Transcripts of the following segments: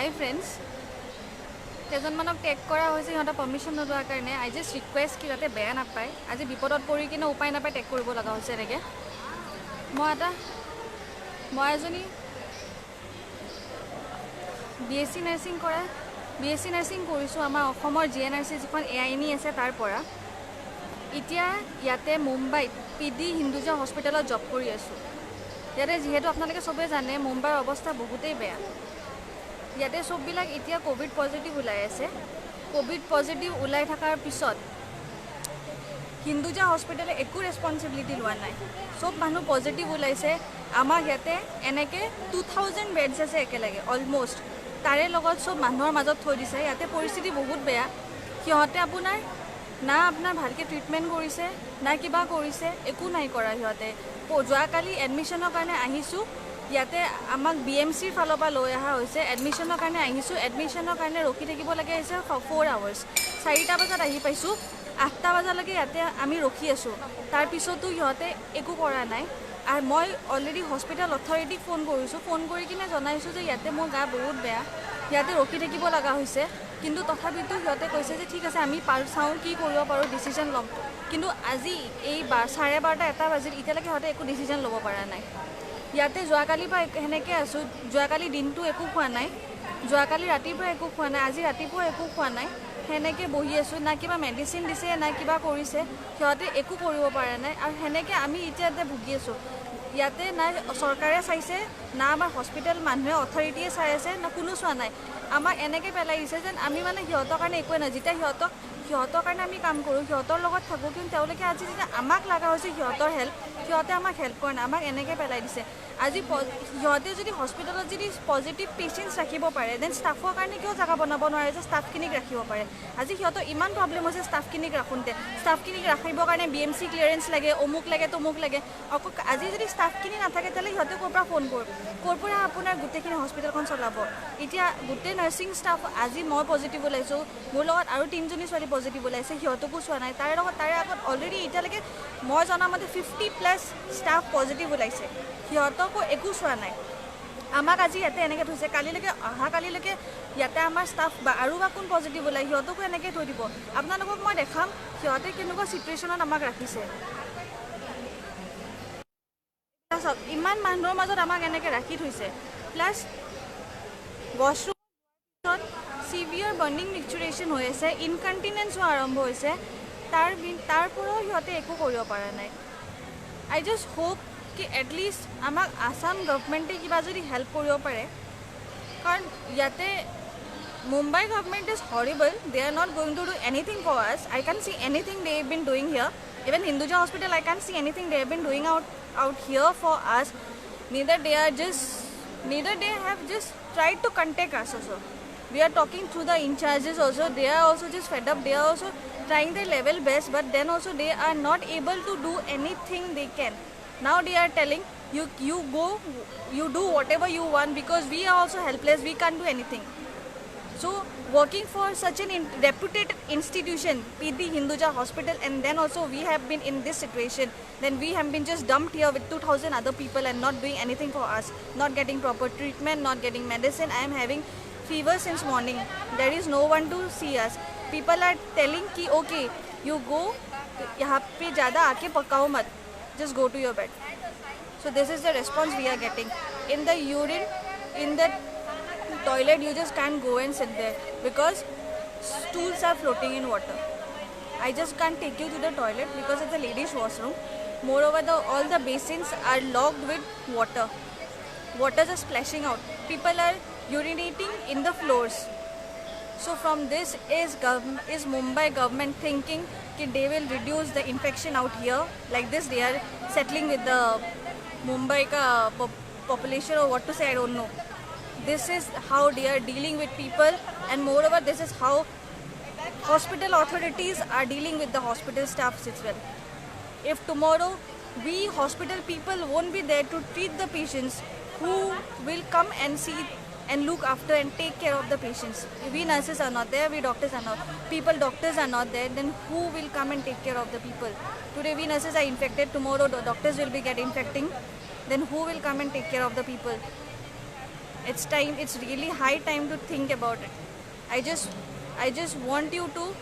Hi friends, কেইজনমানক tag কৰা হৈছে সিহঁতৰ পাৰ্মিশ্যন নোলোৱাৰ কাৰণে। আই জাষ্ট ৰিকুৱেষ্ট কি যাতে বেয়া নাপায়, আজি বিপদত পৰি কিনে উপায় নাপায় টেগ কৰিব লগা হৈছে এনেকৈ। মই এজনী BSc নাৰ্ছিং কৰিছোঁ আমাৰ অসমৰ GNRC যিখন AIN আছে তাৰ পৰা। এতিয়া ইয়াতে মুম্বাইত PD হিন্দুজা হস্পিটেলত জব কৰি আছোঁ। ইয়াতে যিহেতু আপোনালোকে চবেই জানে মুম্বাইৰ অৱস্থা বহুতেই বেয়া। ইয়াতে চববিলাক এতিয়া কোভিড পজিটিভ ওলাই আছে। কোভিড পজিটিভ ওলাই থকাৰ পিছত হিন্দুজা হস্পিটেলে একো ৰেছপনচিবিলিটি লোৱা নাই। চব মানুহ পজিটিভ ওলাইছে। আমাৰ ইয়াতে এনেকৈ 2000 বেডছ আছে একেলগে অলমষ্ট, তাৰে লগত চব মানুহৰ মাজত থৈ দিছে। ইয়াতে পৰিস্থিতি বহুত বেয়া। সিহঁতে আপোনাৰ ভালকৈ ট্ৰিটমেণ্ট কৰিছে না কিবা কৰিছে, একো নাই কৰা সিহঁতে। যোৱাকালি এডমিশ্যনৰ কাৰণে আহিছোঁ, ইয়াতে আমাক BMCৰ ফালৰ পৰা লৈ অহা হৈছে। এডমিশ্যনৰ কাৰণে আহিছোঁ, এডমিশ্যনৰ কাৰণে ৰখি থাকিব লাগে হৈছে 4 আৱাৰ্ছ। 4টা বজাত আহি পাইছোঁ, 8টা বজালৈকে ইয়াতে আমি ৰখি আছোঁ। তাৰপিছতো সিহঁতে একো কৰা নাই। আৰু মই অলৰেডি হস্পিটেল অথৰিটিক ফোন কৰিছোঁ, ফোন কৰি কিনে জনাইছোঁ যে ইয়াতে মোৰ গা বহুত বেয়া, ইয়াতে ৰখি থাকিব লগা হৈছে। কিন্তু তথাপিতো সিহঁতে কৈছে যে ঠিক আছে আমি চাওঁ কি কৰিব পাৰোঁ, ডিচিশ্যন ল'ম। কিন্তু আজি এই 12:30 এটা বাজিল, এতিয়ালৈকে সিহঁতে একো ডিচিশ্যন ল'ব পৰা নাই। ইয়াতে যোৱাকালিৰ পৰা সেনেকৈ আছোঁ, যোৱাকালি দিনটো একো খোৱা নাই, যোৱাকালি ৰাতিপুৱা একো খোৱা নাই, আজি ৰাতিপুৱা একো খোৱা নাই, সেনেকৈ বহি আছোঁ। না কিবা মেডিচিন দিছে না কিবা কৰিছে, সিহঁতে একো কৰিব পৰা নাই। আৰু সেনেকৈ আমি এতিয়া ইয়াতে ভুগি আছোঁ। ইয়াতে না চৰকাৰে চাইছে, না আমাৰ হস্পিটেল মানুহে অথৰিটিয়ে চাই আছে, না কোনো চোৱা নাই। আমাক এনেকৈ পেলাই দিছে যেন আমি মানে সিহঁতৰ কাৰণে একোৱে নাই। যেতিয়া সিহঁতৰ কাৰণে আমি কাম কৰোঁ, সিহঁতৰ লগত থাকোঁ, কিন্তু তেওঁলোকে আজি যেতিয়া আমাক লগা হৈছে সিহঁতৰ হেল্প, সিহঁতে আমাক হেল্প কৰা নাই, আমাক এনেকৈ পেলাই দিছে। আজি সিহঁতে যদি হস্পিটেলত যদি পজিটিভ পেচেণ্টছ ৰাখিব পাৰে, দেন ষ্টাফৰ কাৰণে কিয় জেগা বনাব নোৱাৰে যে ষ্টাফখিনিক ৰাখিব পাৰে। আজি সিহঁতৰ ইমান প্ৰব্লেম হৈছে ষ্টাফখিনিক ৰাখোঁতে। ষ্টাফখিনিক ৰাখিবৰ কাৰণে BMC ক্লিয়াৰেঞ্চ লাগে, অমুক লাগে তমুক লাগে। আকৌ আজি যদি ষ্টাফখিনি নাথাকে তেতিয়াহ'লে সিহঁতে ক'ৰ পৰা ফোন কৰিব, ক'ৰ পৰা আপোনাৰ গোটেইখিনি হস্পিটেলখন চলাব। এতিয়া গোটেই নাৰ্ছিং ষ্টাফ, আজি মই পজিটিভ ওলাইছোঁ, মোৰ লগত আৰু 3জনী ছোৱালী পজিটিভ ওলাইছে, সিহঁতকো চোৱা নাই। তাৰে আগত অলৰেডি এতিয়ালৈকে মই জনামতে 50+ ষ্টাফ পজিটিভ ওলাইছে, সিহঁতকো একো চোৱা নাই। আমাক আজি ইয়াতে এনেকৈ থৈছে, অহাকালিলৈকে ইয়াতে আমাৰ ষ্টাফ আৰু কোন পজিটিভ ওলায় সিহঁতকো এনেকৈ থৈ দিব। আপোনালোকক মই দেখাম সিহঁতে কেনেকুৱা চিটুৱেশ্যনত আমাক ৰাখিছে। চাওক, ইমান মানুহৰ মাজত আমাক এনেকৈ ৰাখি থৈছে। প্লাছ ৱাছৰুমত চিভিয়াৰ বাৰ্নিং মিক্সুৰেশ্যন হৈ আছে, ইনকণ্টিনেঞ্চ হোৱা আৰম্ভ হৈছে। তাৰ পৰাও সিহঁতে একো কৰিব পৰা নাই। আই জাষ্ট হোপ কি এটলিষ্ট আমাক আসাম গভৰ্ণমেণ্টে কিবা যদি হেল্প কৰিব পাৰে, কাৰণ ইয়াতে Mumbai government is horrible, they are not going to do anything for us. I can see anything they have been doing here. Even Hinduja hospital I can see anything they have been doing out here for us. Neither they have just tried to contact us also. We are talking to the in charges also, they are also just fed up. They are also trying their level best, but then also they are not able to do anything they can. Now they are telling you go, you do whatever you want, because we are also helpless, we can't do anything. So working for such an reputed institution, PD Hinduja Hospital, and then also we have been in this situation, then we have been just dumped here with 2000 other people and not doing anything for us, not getting proper treatment, not getting medicine. I am having fever since morning, there is no one to see us. People are telling ki okay, you go yahan pe zyada aake pakao mat, just go to your bed. So this is the response we are getting. In the urine, in the toilet, you just can't go and sit there because stools are floating in water. I just can't take you to the toilet because it's a ladies washroom. Moreover, all the basins are locked with water. Water is splashing out. People are urinating in the floors. So from this is Mumbai government thinking that they will reduce the infection out here. Like this, they are settling with the Mumbai population, or what to say, I don't know. This is how they are dealing with people, and moreover this is how hospital authorities are dealing with the hospital staffs as well. If tomorrow we hospital people won't be there to treat the patients, who will come and see and look after and take care of the patients? We nurses are not there, we doctors are not, doctors are not there, then who will come and take care of the people? Today we nurses are infected, tomorrow the doctors will be infecting, then who will come and take care of the people? It's time. It's really high time to think about it. I just want you to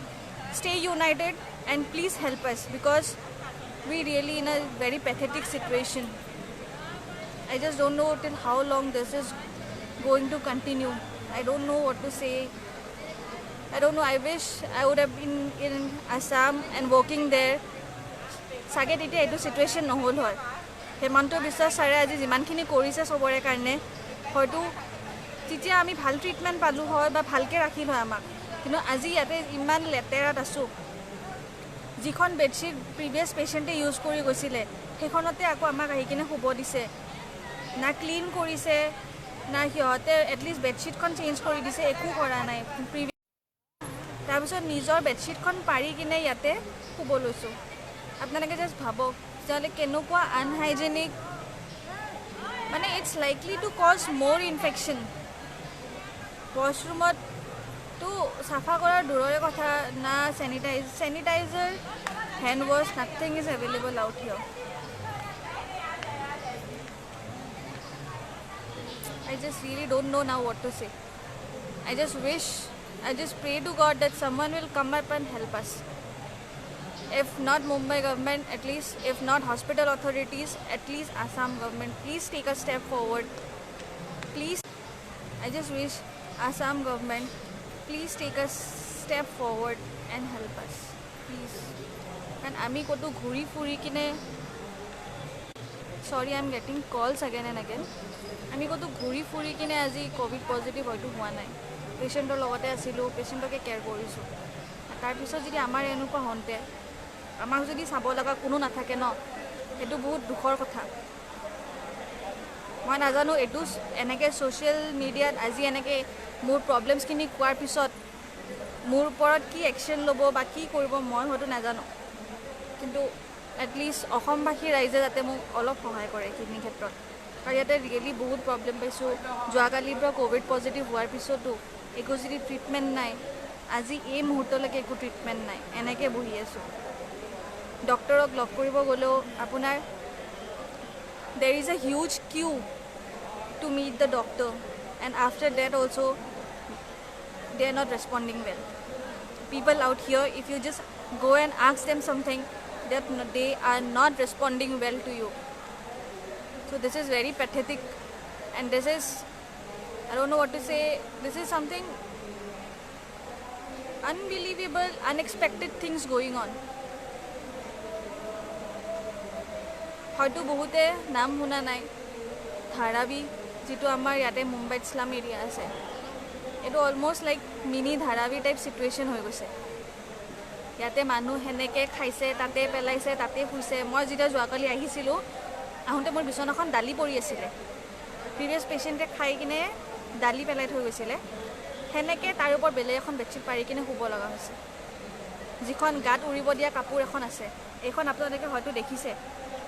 stay united and please help us because we really in a very pathetic situation. I just don't know till how long this is going to continue. I don't know what to say. I don't know. I wish I would have been in Assam and working there. Sage tete etu situation নহল হয় হেমন্ত বিশ্ব ছাৰে আজি যিমানখিনি কৰিছে সবৰে কাৰণে হয়তো তেতিয়া আমি ভাল ট্ৰিটমেণ্ট পালোঁ হয় বা ভালকৈ ৰাখিল হয় আমাক কিন্তু আজি ইয়াতে ইমান লেতেৰাত আছোঁ যিখন বেডশ্বীট প্ৰিভিয়াছ পেচেণ্টে ইউজ কৰি গৈছিলে সেইখনতে আকৌ আমাক আহি কিনে শুব দিছে না ক্লিন কৰিছে না সিহঁতে এটলিষ্ট বেডশ্বীটখন চেঞ্জ কৰি দিছে একো কৰা নাই তাৰপিছত নিজৰ বেডশ্বীটখন পাৰি কিনে ইয়াতে শুব লৈছোঁ আপোনালোকে জাষ্ট ভাবক তেতিয়াহ'লে কেনেকুৱা আনহাইজেনিক মানে ইটছ লাইকলি টু কজ মোৰ ইনফেকশ্যন ৱাছৰুমততো চাফা কৰাৰ দূৰৰে কথা না sanitiser hand wash nothing is available out here I just really don't know now what to say. I just pray to God that someone will come up and help us. If not Mumbai government, at least, if not hospital authorities, at least Assam government, please take a step forward. Please, I just wish Assam government, please take a step forward and help us. Please. And ami koto ghuri furi kine, sorry I'm getting calls again and again. আমি কতো ঘূৰি ফুৰি কিনে আজি Covid positive হয়তো হোৱা নাই পেচেণ্টৰ লগতে আছিলোঁ পেচেণ্টকে কেয়াৰ কৰিছোঁ তাৰপিছত যদি আমাৰ এনেকুৱা হওঁতে আমাক যদি চাব লগা কোনো নাথাকে ন সেইটো বহুত দুখৰ কথা মই নাজানো এইটো এনেকৈ ছ'চিয়েল মিডিয়াত আজি এনেকৈ মোৰ প্ৰব্লেমছখিনি কোৱাৰ পিছত মোৰ ওপৰত কি একশ্যন ল'ব বা কি কৰিব মই হয়তো নাজানো কিন্তু এটলিষ্ট অসমবাসী ৰাইজে যাতে মোক অলপ সহায় কৰে এইখিনি ক্ষেত্ৰত আৰু ইয়াতে ৰিয়েলি বহুত প্ৰব্লেম পাইছোঁ যোৱাকালিৰ পৰা কোভিড পজিটিভ হোৱাৰ পিছতো একো যদি ট্ৰিটমেণ্ট নাই আজি এই মুহূৰ্তলৈকে একো ট্ৰিটমেণ্ট নাই এনেকৈ বহি আছোঁ ডক্টৰক লগ কৰিব গ'লেও আপোনাৰ there is a huge queue to meet the doctor and after that also' they are not responding well people out here if you just go' and ask them something that they are not responding well to you So this is very pathetic and this is, I don't know what to say, this is something unbelievable, unexpected things going on. হয়তো বহুতে নাম শুনা নাই ধাৰাবী যিটো আমাৰ ইয়াতে মুম্বাইত slam area আছে এইটো almost like mini Dharavi type situation হৈ গৈছে ইয়াতে মানুহ সেনেকৈ খাইছে তাতে পেলাইছে তাতে শুইছে মই যেতিয়া যোৱাকালি আহিছিলোঁ আহোঁতে মোৰ বিচনাখন দালি পৰি আছিলে প্ৰিভিয়াছ পেচেণ্টে খাই কিনে দালি পেলাই থৈ গৈছিলে সেনেকৈ তাৰ ওপৰত বেলেগ এখন বেডশ্বীট পাৰি কিনে শুব লগা হৈছে যিখন গাত উৰিব দিয়া কাপোৰ এখন আছে এইখন আপোনালোকে হয়তো দেখিছে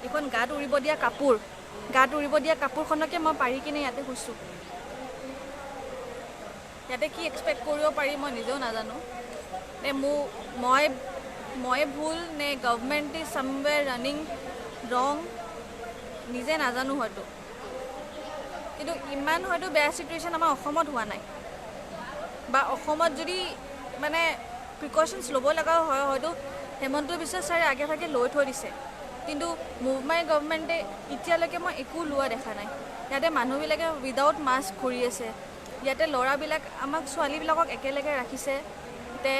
এইখন গাত উৰিব দিয়া কাপোৰখনকে মই পাৰি কিনে ইয়াতে শুইছোঁ ইয়াতে কি এক্সপেক্ট কৰিব পাৰি মই নিজেও নাজানো নে মই ভুল নে গভৰ্ণমেণ্ট ইজ ছামৱেৰ ৰানিং ৰং নিজে নাজানো হয়তো কিন্তু ইমান হয়তো বেয়া চিটুৱেশ্যন আমাৰ অসমত হোৱা নাই বা অসমত যদি মানে প্ৰিকশ্যনছ ল'ব লগা হয় হয়তো হেমন্ত বিশ্ব ছাৰে আগে ভাগে লৈ থৈ দিছে কিন্তু মুম্বাই গভৰ্ণমেণ্টে এতিয়ালৈকে মই একো লোৱা দেখা নাই ইয়াতে মানুহবিলাকে উইদাউট মাস্ক ঘূৰি আছে ইয়াতে ল'ৰাবিলাক আমাক ছোৱালীবিলাকক একেলগে ৰাখিছে তে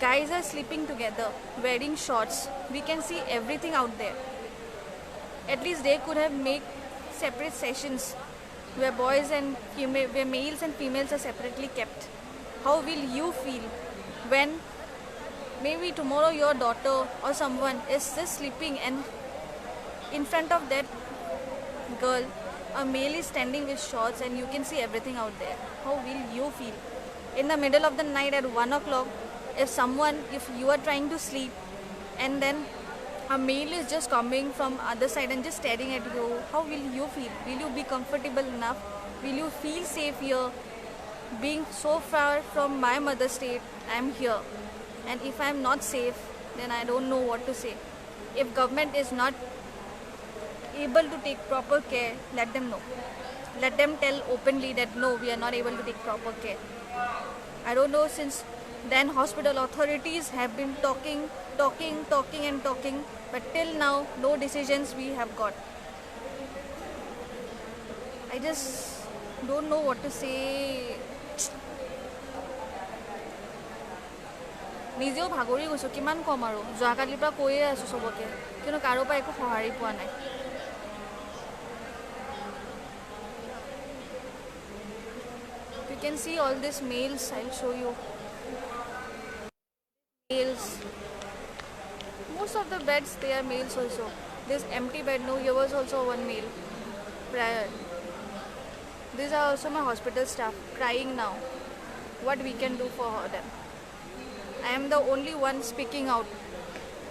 guys are sleeping together wearing shorts we can see everything out there at least they could have made separate sessions where where males and females are separately kept how will you feel when maybe tomorrow your daughter or someone is just sleeping and in front of that girl a male is standing with shorts and you can see everything out there how will you feel in the middle of the night at 1 o'clock if you are trying to sleep and then a male is just coming from other side and just staring at you how will you feel will you be comfortable enough will you feel safe here being so far from my mother state I am here and if I am not safe then I don't know what to say if government is not able to take proper care let them know let them tell openly that no, we are not able to take proper care. I don't know, since then hospital authorities have been talking, but till now no decisions we have got. I just don't know what to say. নিজেও ভাগৰি গৈছোঁ, কিমান কম আৰু যোৱাকালিৰ পৰা কৈয়ে আছোঁ চবকে, কিন্তু কাৰো পৰা একো সঁহাৰি পোৱা নাই। You can see all these mails, I'll show you. Mails. Most of the beds, they are mails also. This empty bed, no, here was also one mail prior. These are also my hospital staff crying now. What we can do for them? I am the only one speaking out.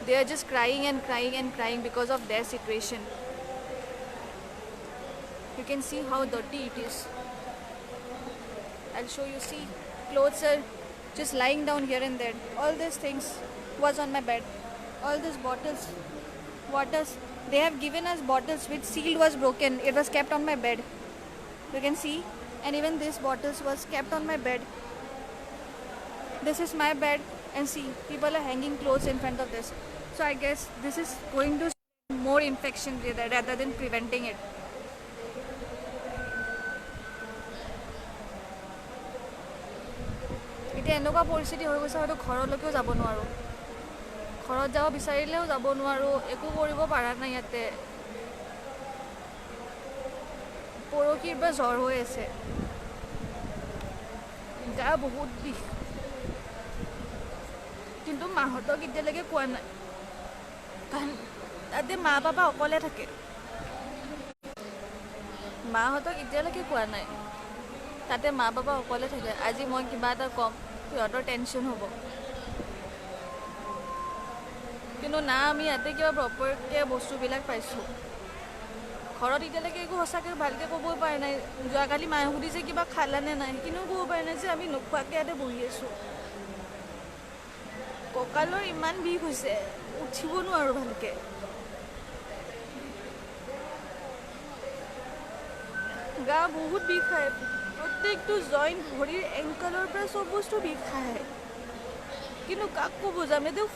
They are just crying and crying and crying because of their situation. You can see how dirty it is. I'll show you. See, clothes are just lying down here and there. All these things was on my bed. All these bottles, waters, they have given us bottles which seal was broken. It was kept on my bed. You can see, and even this bottles was kept on my bed. This is my bed, and see, people are hanging clothes in front of this. So I guess this is going to more infection rather than preventing it. এতিয়া এনেকুৱা পৰিস্থিতি হৈ গৈছে, হয়তো ঘৰলৈকেও যাব নোৱাৰোঁ, ঘৰত যাব বিচাৰিলেও যাব নোৱাৰোঁ, একো কৰিব পৰা নাই। ইয়াতে পৰহিৰ পৰা জ্বৰ হৈ আছে, গা বহুত বিষ, কিন্তু মাহঁতক এতিয়ালৈকে কোৱা নাই, কাৰণ তাতে মা পাপা অকলে থাকে। মাহঁতক এতিয়ালৈকে কোৱা নাই, তাতে মা পাপা অকলে থাকে। আজি মই কিবা এটা ক'ম, সিহঁতৰ টেনশ্যন হ'ব, কিন্তু না আমি ইয়াতে কিবা প্ৰপাৰকৈ বস্তুবিলাক পাইছোঁ। ঘৰত এতিয়ালৈকে একো সঁচাকৈ ভালকৈ ক'বই পৰা নাই। যোৱাকালি মায়ে সুধিছে কিবা খালানে নাই, সেইখিনিও ক'ব পৰা নাই যে আমি নোখোৱাকৈ ইয়াতে বহি আছোঁ। কঁকালৰ ইমান বিষ হৈছে, উঠিব নোৱাৰোঁ ভালকৈ। গা বহুত বিষ খায়, প্ৰত্যেকটো জইণ্ট, ভৰিৰ এংকলৰ পৰা চব বস্তু বিষ খায়, কিন্তু কাকো বুজাম, এতিয়া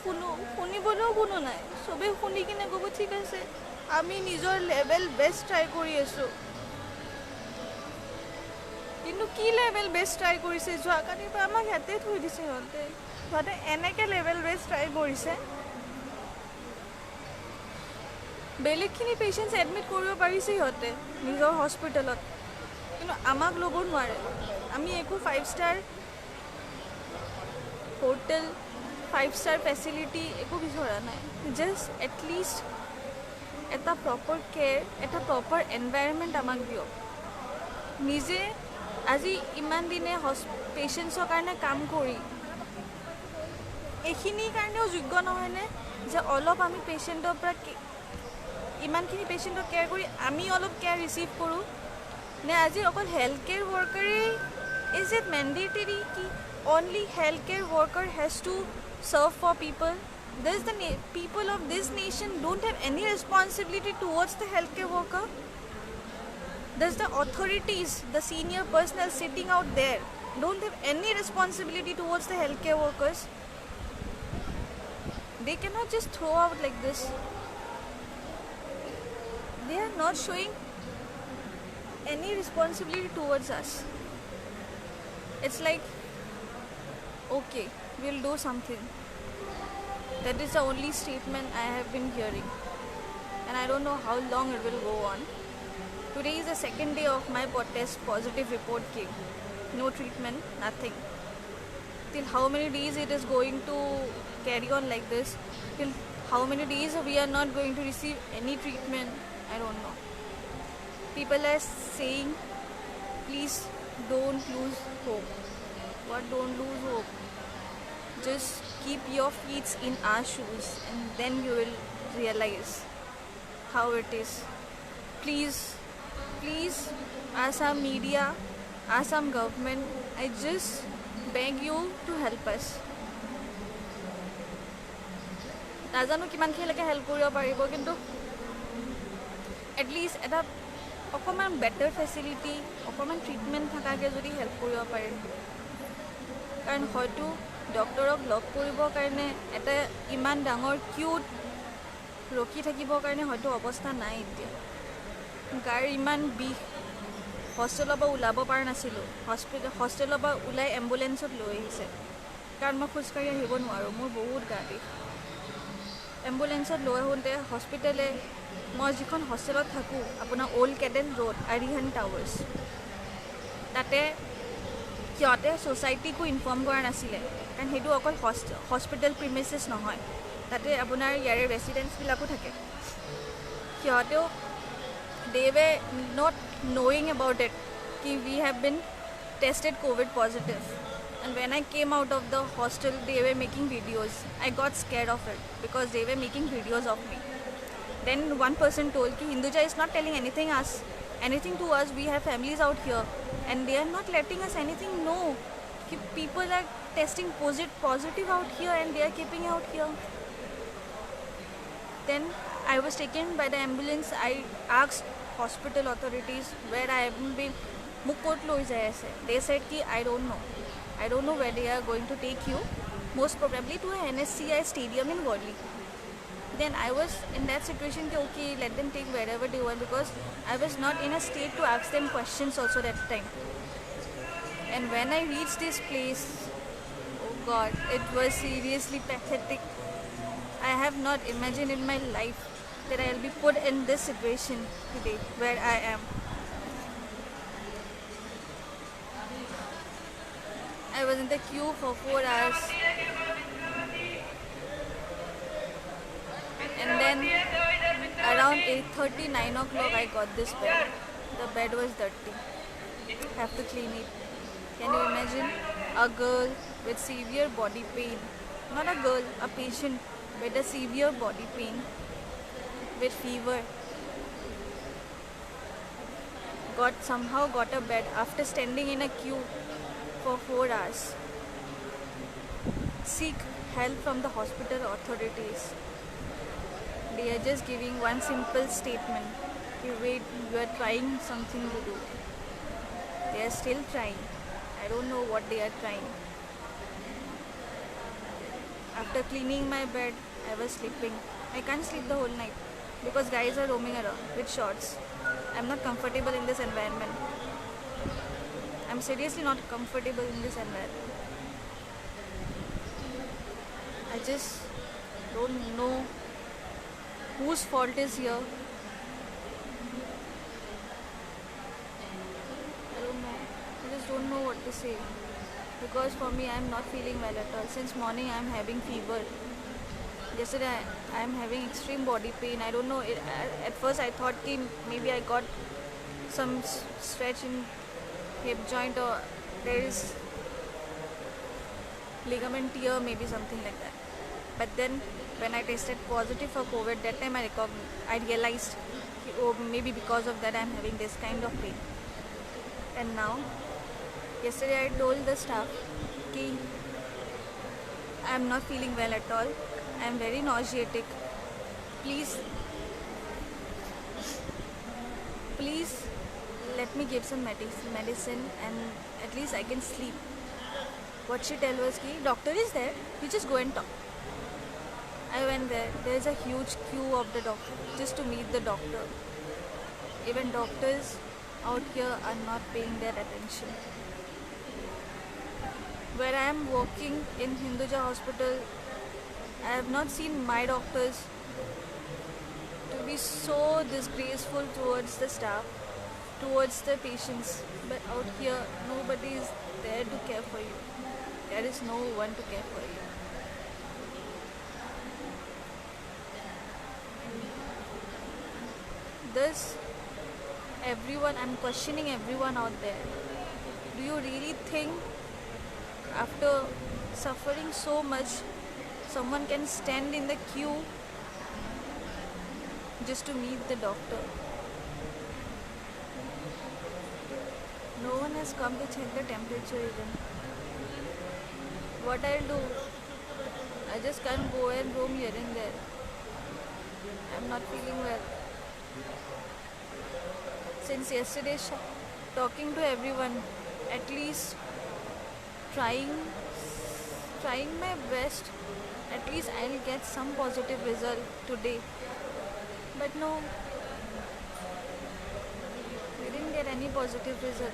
শুনিবলৈও কোনো নাই। চবেই শুনি কিনে ক'ব ঠিক আছে, আমি নিজৰ লেভেল বেষ্ট ট্ৰাই কৰি আছোঁ, কিন্তু কি লেভেল বেষ্ট ট্ৰাই কৰিছে? যোৱাকালিৰ পৰা আমাক ইয়াতে থৈ দিছে সিহঁতে এনেকৈ লেভেল বেষ্ট ট্ৰাই কৰিছে। বেলেগখিনি পেচেণ্টছ এডমিট কৰিব পাৰিছে সিহঁতে নিজৰ হস্পিটেলত, কিন্তু আমাক ল'ব নোৱাৰে। আমি একো 5 ষ্টাৰ হোটেল, 5 ষ্টাৰ ফেচিলিটি একো বিচৰা নাই, জাষ্ট এটলিষ্ট এটা প্ৰপাৰ কেয়াৰ, এটা প্ৰপাৰ এনভাইৰনমেণ্ট আমাক দিয়ক। নিজে আজি ইমান দিনে পেচেণ্টছৰ কাৰণে কাম কৰি এইখিনিৰ কাৰণেও যোগ্য নহয়নে যে অলপ আমি পেচেণ্টৰ পৰা ইমানখিনি পেচেণ্টক কেয়াৰ কৰি আমি অলপ কেয়াৰ ৰিচিভ কৰোঁ? নে আজি অকল হেল্থ কেয়াৰ ৱৰ্কাৰেই, ইজ ইট মেণ্ডেটৰী কি only health care worker has to serve for people? Does the people of this nation don't have any responsibility towards the healthcare worker? Does the authorities, the senior personnel sitting out there, don't have any responsibility towards the healthcare workers? They cannot just throw out like this. They are not showing any responsibility towards us. It's like, okay, we'll do something. That is the only statement I have been hearing, and I don't know how long it will go on. Today is the second day of my test positive report came. No treatment, nothing. Till how many days it is going to carry on like this? Till how many days we are not going to receive any treatment? I don't know. People are saying, please don't lose hope. What, don't lose hope? Just keep your feet in our shoes, and then you will realize how it is. Please, Assam media, Assam government, I just beg you to help us. নাজানো কিমানখিনিলৈকে help কৰিব পাৰিব, কিন্তু at least এটা অকণমান better facility, অকণমান treatment থকাকৈ যদি help কৰিব পাৰে। কাৰণ হয়তো ডক্টৰক লগ কৰিবৰ কাৰণে এটা ইমান ডাঙৰ কিউত ৰখি থাকিবৰ কাৰণে হয়তো অৱস্থা নাই এতিয়া। গাৰ ইমান বিষ, হষ্টেলৰ পৰা ওলাব পৰা নাছিলোঁ। হষ্টেলৰ পৰা ওলাই এম্বুলেঞ্চত লৈ আহিছে, কাৰণ মই খোজকাঢ়ি আহিব নোৱাৰোঁ, মোৰ বহুত গা বিষ। এম্বুলেঞ্চত লৈ আহোঁতে হস্পিটেলে, মই যিখন হষ্টেলত থাকোঁ আপোনাৰ অল্ড কেডেন ৰোড, আৰিহান টাৱাৰ্ছ, তাতে সিহঁতে ছ'চাইটিকো ইনফৰ্ম কৰা নাছিলে, কাৰণ সেইটো অকল হস্পিটেল প্ৰিমিচেছ নহয়, তাতে আপোনাৰ ইয়াৰে ৰেচিডেণ্টছবিলাকো থাকে। সিহঁতেও they were not knowing about it ki we have been tested COVID positive, and when I came out of the hostel they were making videos. I got scared of it because they were making videos of me. Then one person told ki Hinduja is not telling anything to us, we have families out here and they are not letting us anything know ki people are testing positive out here and they are keeping out here. Then I was taken by the ambulance. I asked hospital authorities where I haven't been. They said ki I don't know where they are going to take you, most probably to a NSCI stadium in Worli. Then I was in that situation ki okay, let them take wherever they want, because I was not in a state to ask them questions also that time. And when I reached this place, oh God, it was seriously pathetic. I have not imagined in my life that I will be put in this situation today where I am. I was in the queue for 4 hours, and then around 8:30, 9 o'clock I got this bed. The bed was dirty. Have to clean it. Can you imagine a girl with severe body pain? Not a girl, a patient with a severe body pain, with fever, somehow got a bed after standing in a queue for 4 hours. Seek help from the hospital authorities. They are just giving one simple statement, wait, you are trying something to do. They are still trying. I don't know what they are trying. After cleaning my bed, I was sleeping. I can't sleep the whole night because guys are roaming around with shorts. I'm not comfortable in this environment. I'm seriously not comfortable in this environment. I just don't know whose fault is here. I don't know. I just don't know what to say. Because for me, I'm not feeling well at all. Since morning, I'm having fever. Yesterday, I'm having extreme body pain. I don't know. At first, I thought that maybe I got some stretch in hip joint, or there is ligament tear, maybe something like that. But then, when I tested positive for COVID, that time I realized, oh, maybe because of that, I'm having this kind of pain. And now, yesterday I told the staff that I'm not feeling well at all. I'm very nauseatic. Please let me give some medicine and at least I can sleep. What she told was that doctor is there, you just go and talk. I went there. There is a huge queue of the doctor just to meet the doctor. Even doctors out here are not paying their attention. Where I am working in Hinduja Hospital, I have not seen my doctors to be so disgraceful towards the staff, towards the patients. But out here, nobody is there to care for you. There is no one to care for you. I'm questioning everyone out there. Do you really think after suffering so much, someone can stand in the queue just to meet the doctor? No one has come to check the temperature even. What I'll do, I just can't go and roam here and there. I'm not feeling well. since yesterday talking to everyone, at least trying my best, at least I'll get some positive result today. But no, we didn't get any positive result.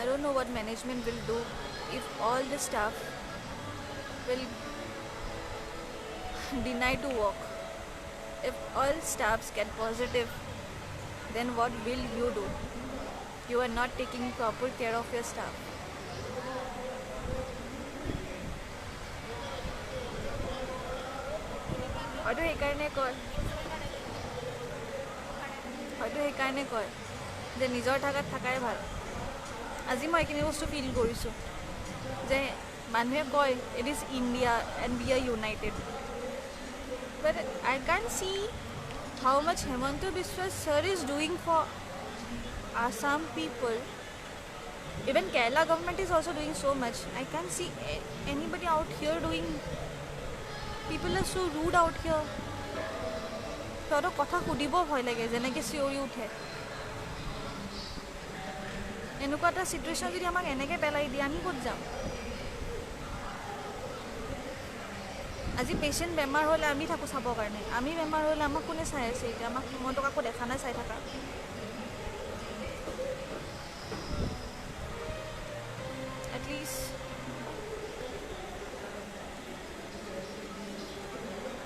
I don't know what management will do if all the staff will deny to work. If all staffs get positive, then what will you do? You are not taking proper care of your staff. হয়তো সেইকাৰণে কয় যে নিজৰ ঠাইত থাকাই ভাল। আজি মই এইখিনি বস্তু ফিল কৰিছোঁ যে মানুহে কয় it is India and we are united, but I can see how much Himanta Biswa sir is doing for Assam people. Even Kerala government is also doing so much. I can't see anybody out here doing. People are so rude out here. সিহঁতৰ কথা সুধিব ভয় লাগে, যেনেকৈ চিঞৰি উঠে। এনেকুৱা এটা চিটুৱেশ্যন যদি আমাক এনেকৈ পেলাই দিয়ে, আমি ক'ত যাম? আজি পেচেণ্ট বেমাৰ হ'লে আমি থাকোঁ চাবৰ কাৰণে, আমি বেমাৰ হ'লে আমাক কোনে চাই আছে? এতিয়া আমাক মইতো কাকো দেখা নাই চাই থকা।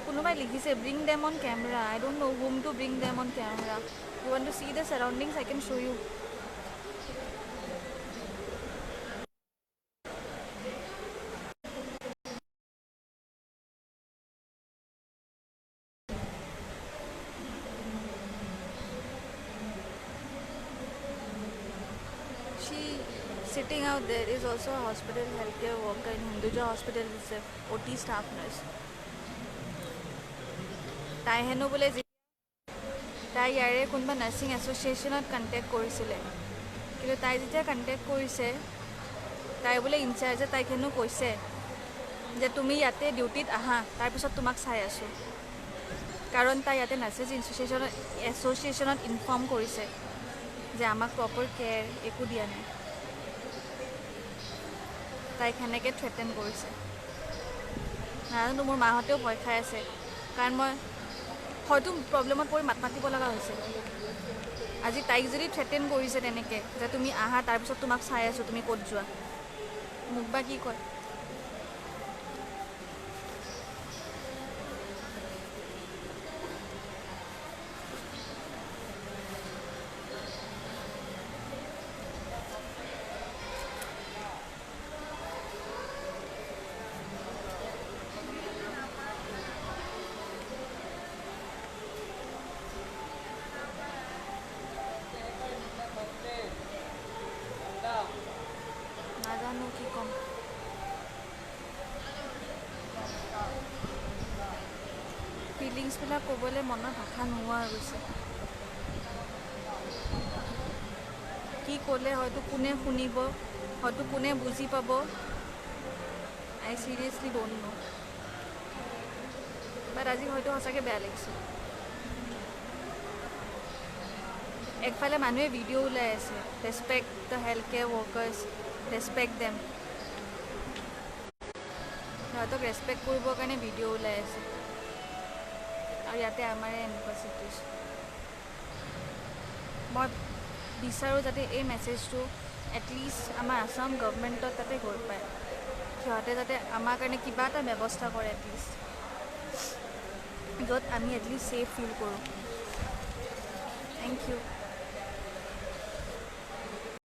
কোনোবাই লিখিছে bring them on camera. I don't know whom to bring them on camera. You want to see the surroundings? I can show you. She sitting out there is also a hospital healthcare worker in Hinduja Hospital. Is a OT staff nurse. তাই হেনো বোলে তাই ইয়াৰে কোনোবা nursing এছ'চিয়েশ্যনত contact কৰিছিলে, কিন্তু তাই যেতিয়া কণ্টেক্ট কৰিছে তাই বোলে ইনচাৰ্জে তাইক হেনো কৈছে যে তুমি ইয়াতে ডিউটিত আহা, তাৰপিছত তোমাক চাই আছোঁ। কাৰণ তাই ইয়াতে নাৰ্ছেছ এছ'চিয়েশ্যনত ইনফৰ্ম কৰিছে যে আমাক প্ৰপাৰ কেয়াৰ একো দিয়া নাই। তাইক সেনেকৈ থ্ৰেটেন কৰিছে। নাজানো, মোৰ মাহঁতেও ভয় খাই আছে, কাৰণ মই হয়তো প্ৰব্লেমত পৰি মাত মাতিব লগা হৈছে। আজি তাইক যদি থ্ৰেটেন কৰিছে তেনেকৈ যে তুমি আহা, তাৰপিছত তোমাক চাই আছোঁ, তুমি ক'ত যোৱা, মোক বা কি কয়? নাজানো কি ক'ম। ফিলিংছবিলাক ক'বলৈ মনৰ ভাষা নোহোৱা হৈ গৈছে। কি ক'লে হয়তো কোনে শুনিব, হয়তো কোনে বুজি পাব, আই চিৰিয়াছলি ডোণ্ট নো। বাট আজি হয়তো সঁচাকৈ বেয়া লাগিছে। একফালে মানুহে ভিডিঅ' ওলাই আছে, respect the health care workers, respect them. সিহঁতক ৰেচপেক্ট কৰিবৰ কাৰণে ভিডিঅ' ওলাই আছে, আৰু ইয়াতে আমাৰে এনেকুৱা চিটুৱেশ্যন। মই বিচাৰোঁ যাতে এই মেছেজটো এটলিষ্ট আমাৰ আসাম গভৰ্ণমেণ্টত তাতে গৈ পায়, সিহঁতে যাতে আমাৰ কাৰণে কিবা এটা ব্যৱস্থা কৰে এটলিষ্ট, য'ত আমি এটলিষ্ট ছেফ ফিল কৰোঁ। Thank U.